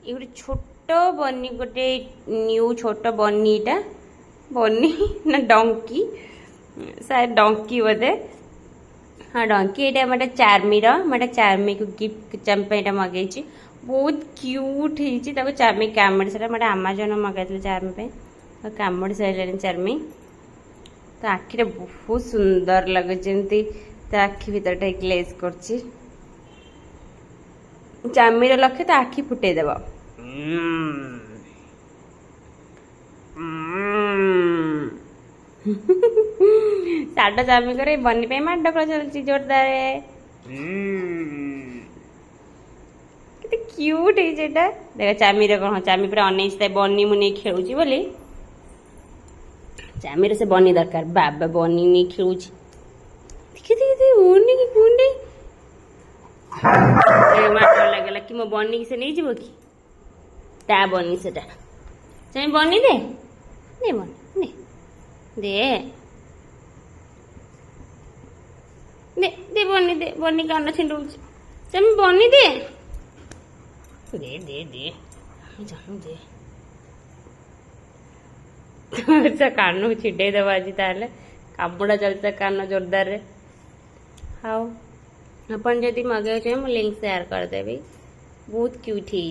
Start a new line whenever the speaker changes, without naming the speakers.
ये गोटे छोट बनी गोटे न्यू छोट बनीटा बनी ना डंकी शायद डंकी बोधे हाँ डंकी ये मैं चार्मीर मैं चार्मी को गिफ्ट चार्मी मगई बहुत क्यूट हो चार्मी कामुड़ी से मैं आमाजन मगाई चार्मी कामुड़ी सारे चार्मी तो आखिरे बहुत सुंदर लगे जमी आखि भीतर ग्लेज कर चार्मीर लक्ष्य तो आखि फुटेदेव साडा चार्मी कर बनी पे माड चलती जोरदार क्यूट है देख चार्मीर कौन चार्मी पूरा अनेक बनी मुझे खेलुची बोली चार्मीर से बनी दरकार बाबा बनी नहीं खेलुची देखी देखी बनी की गुंडे मार लगेगा कि मो बनी से नहीं जीव कि ता बनी से चाहे बनी दे दे बनी दे दे दे बनी कान छिंडुची चाहे बनी दे दे दे दे जानू दे अच्छा कान छिड़े देव आज ताले कामुड़ा चलता कान जोरदार रे हाँ अपन जदि मगाऊ चाहिए मुझे लिंक शेयर करदेवी बहुत क्यूट है।